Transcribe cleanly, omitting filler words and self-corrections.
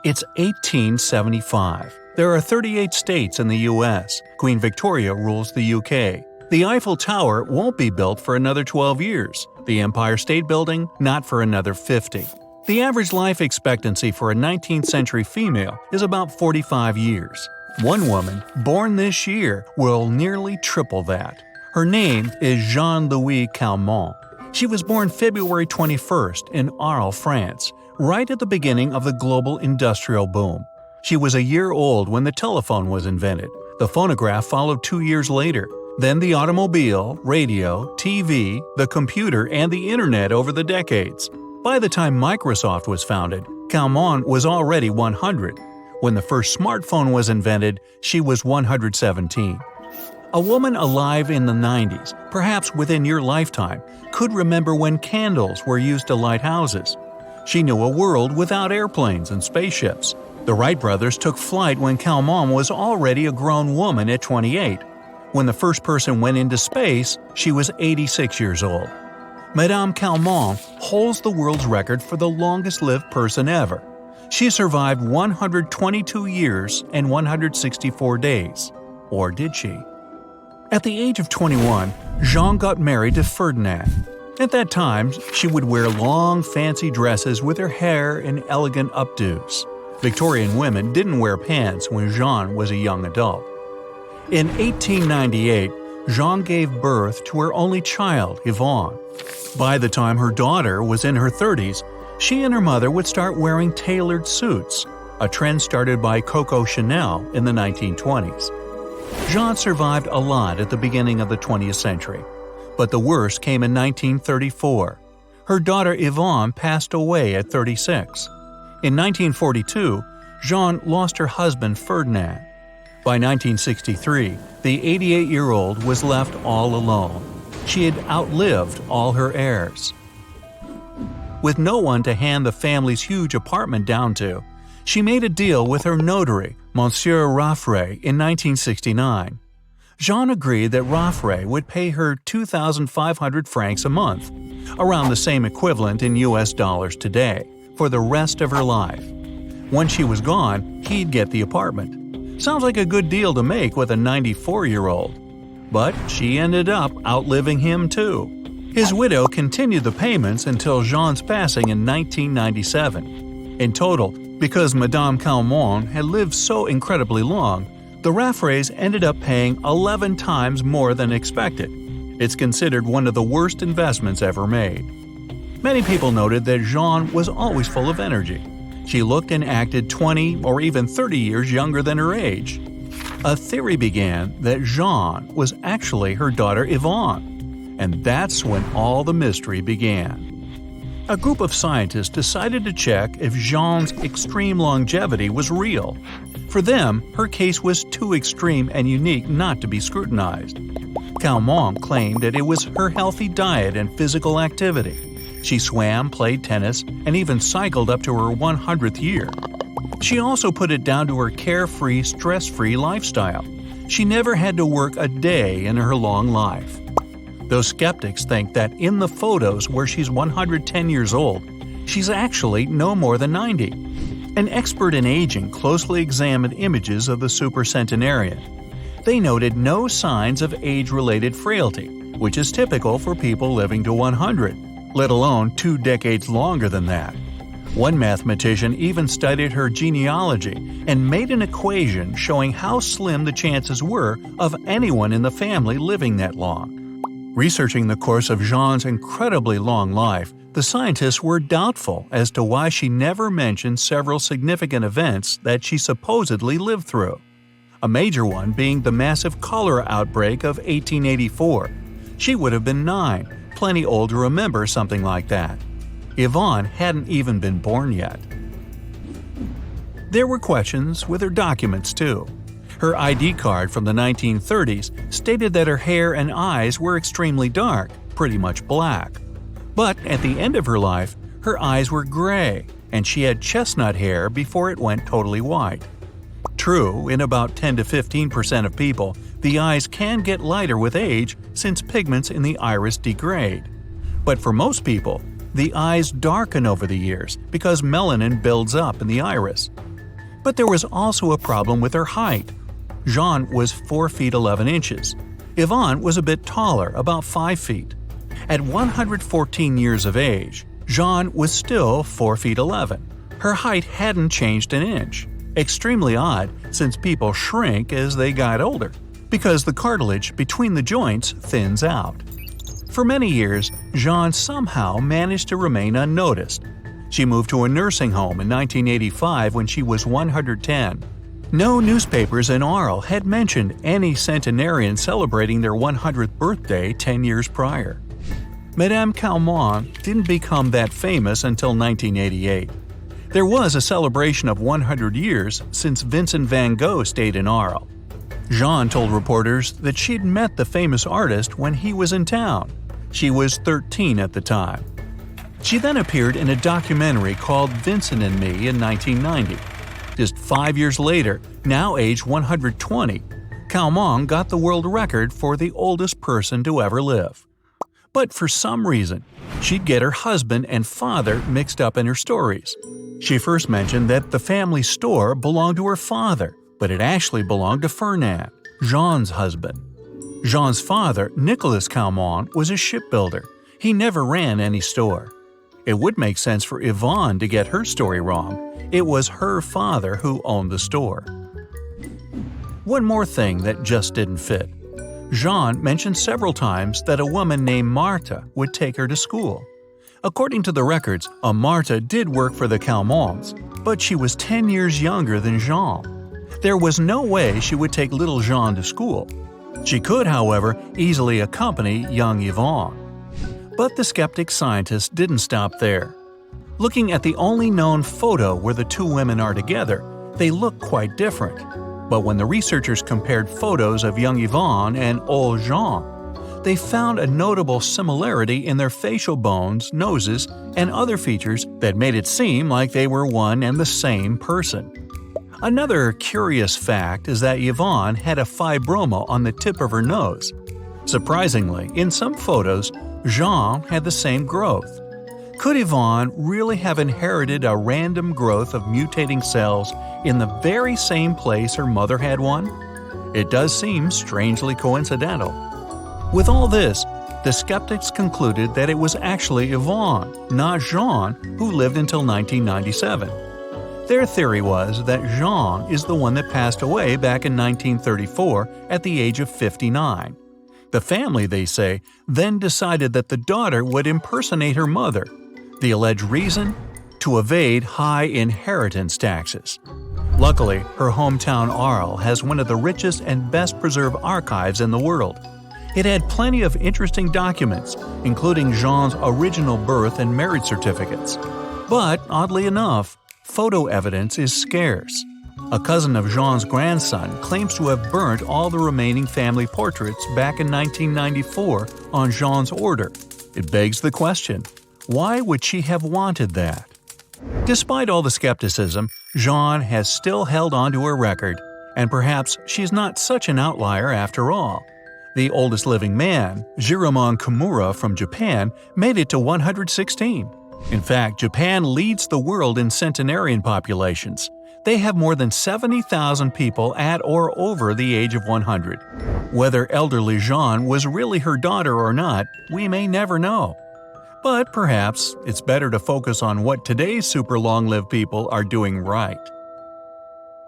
It's 1875. There are 38 states in the U.S. Queen Victoria rules the U.K. The Eiffel Tower won't be built for another 12 years. The Empire State Building, not for another 50. The average life expectancy for a 19th century female is about 45 years. One woman, born this year, will nearly triple that. Her name is Jeanne Louise Calment. She was born February 21st in Arles, France, right at the beginning of the global industrial boom. She was a year old when the telephone was invented. The phonograph followed 2 years later. Then the automobile, radio, TV, the computer, and the internet over the decades. By the time Microsoft was founded, Calment was already 100. When the first smartphone was invented, she was 117. A woman alive in the 90s, perhaps within your lifetime, could remember when candles were used to light houses. She knew a world without airplanes and spaceships. The Wright brothers took flight when Calment was already a grown woman at 28. When the first person went into space, she was 86 years old. Madame Calment holds the world's record for the longest-lived person ever. She survived 122 years and 164 days. Or did she? At the age of 21, Jeanne got married to Ferdinand. At that time, she would wear long, fancy dresses with her hair in elegant updos. Victorian women didn't wear pants when Jeanne was a young adult. In 1898, Jeanne gave birth to her only child, Yvonne. By the time her daughter was in her 30s, she and her mother would start wearing tailored suits, a trend started by Coco Chanel in the 1920s. Jeanne survived a lot at the beginning of the 20th century, but the worst came in 1934. Her daughter Yvonne passed away at 36. In 1942, Jeanne lost her husband Ferdinand. By 1963, the 88-year-old was left all alone. She had outlived all her heirs. With no one to hand the family's huge apartment down to, she made a deal with her notary, Monsieur Raffray, in 1969. Jeanne agreed that Raffray would pay her 2,500 francs a month, around the same equivalent in US dollars today, for the rest of her life. Once she was gone, he'd get the apartment. Sounds like a good deal to make with a 94-year-old. But she ended up outliving him too. His widow continued the payments until Jeanne's passing in 1997. In total, because Madame Calment had lived so incredibly long, the Raffrays ended up paying 11 times more than expected. It's considered one of the worst investments ever made. Many people noted that Jeanne was always full of energy. She looked and acted 20 or even 30 years younger than her age. A theory began that Jeanne was actually her daughter Yvonne, and that's when all the mystery began. A group of scientists decided to check if Jeanne's extreme longevity was real. For them, her case was too extreme and unique not to be scrutinized. Calment claimed that it was her healthy diet and physical activity. She swam, played tennis, and even cycled up to her 100th year. She also put it down to her carefree, stress-free lifestyle. She never had to work a day in her long life. Those skeptics think that in the photos where she's 110 years old, she's actually no more than 90. An expert in aging closely examined images of the supercentenarian. They noted no signs of age-related frailty, which is typical for people living to 100, let alone 2 decades longer than that. One mathematician even studied her genealogy and made an equation showing how slim the chances were of anyone in the family living that long. Researching the course of Jeanne's incredibly long life, the scientists were doubtful as to why she never mentioned several significant events that she supposedly lived through. A major one being the massive cholera outbreak of 1884. She would have been 9, plenty old to remember something like that. Yvonne hadn't even been born yet. There were questions with her documents too. Her ID card from the 1930s stated that her hair and eyes were extremely dark, pretty much black. But at the end of her life, her eyes were gray, and she had chestnut hair before it went totally white. True, in about 10 to 15% of people, the eyes can get lighter with age since pigments in the iris degrade. But for most people, The eyes darken over the years because melanin builds up in the iris. But there was also a problem with her height. Jeanne was 4 feet 11 inches. Yvonne was a bit taller, about 5 feet. At 114 years of age, Jeanne was still 4 feet 11. Her height hadn't changed an inch. Extremely odd, since people shrink as they get older, because the cartilage between the joints thins out. For many years, Jeanne somehow managed to remain unnoticed. She moved to a nursing home in 1985 when she was 110. No newspapers in Arles had mentioned any centenarian celebrating their 100th birthday 10 years prior. Madame Calment didn't become that famous until 1988. There was a celebration of 100 years since Vincent van Gogh stayed in Arles. Jeanne told reporters that she'd met the famous artist when he was in town. She was 13 at the time. She then appeared in a documentary called Vincent and Me in 1990. Just 5 years later, now aged 120, Calment got the world record for the oldest person to ever live. But for some reason, she'd get her husband and father mixed up in her stories. She first mentioned that the family store belonged to her father, but it actually belonged to Fernand, Jeanne's husband. Jeanne's father, Nicolas Calment, was a shipbuilder. He never ran any store. It would make sense for Yvonne to get her story wrong. It was her father who owned the store. One more thing that just didn't fit. Jeanne mentioned several times that a woman named Martha would take her to school. According to the records, Martha did work for the Calments, but she was 10 years younger than Jeanne. There was no way she would take little Jeanne to school. She could, however, easily accompany young Yvonne. But the skeptic scientists didn't stop there. Looking at the only known photo where the two women are together, they look quite different. But when the researchers compared photos of young Yvonne and old Jeanne, they found a notable similarity in their facial bones, noses, and other features that made it seem like they were one and the same person. Another curious fact is that Yvonne had a fibroma on the tip of her nose. Surprisingly, in some photos, Jeanne had the same growth. Could Yvonne really have inherited a random growth of mutating cells in the very same place her mother had one? It does seem strangely coincidental. With all this, the skeptics concluded that it was actually Yvonne, not Jeanne, who lived until 1997. Their theory was that Jeanne is the one that passed away back in 1934 at the age of 59. The family, they say, then decided that the daughter would impersonate her mother. The alleged reason? To evade high inheritance taxes. Luckily, her hometown Arles has one of the richest and best-preserved archives in the world. It had plenty of interesting documents, including Jeanne's original birth and marriage certificates. But, oddly enough, photo evidence is scarce. A cousin of Jeanne's grandson claims to have burnt all the remaining family portraits back in 1994 on Jeanne's order. It begs the question, why would she have wanted that? Despite all the skepticism, Jeanne has still held on to her record, and perhaps she's not such an outlier after all. The oldest living man, Jiromon Kimura from Japan, made it to 116. In fact, Japan leads the world in centenarian populations. They have more than 70,000 people at or over the age of 100. Whether elderly Jeanne was really her daughter or not, we may never know. But perhaps it's better to focus on what today's super long-lived people are doing right.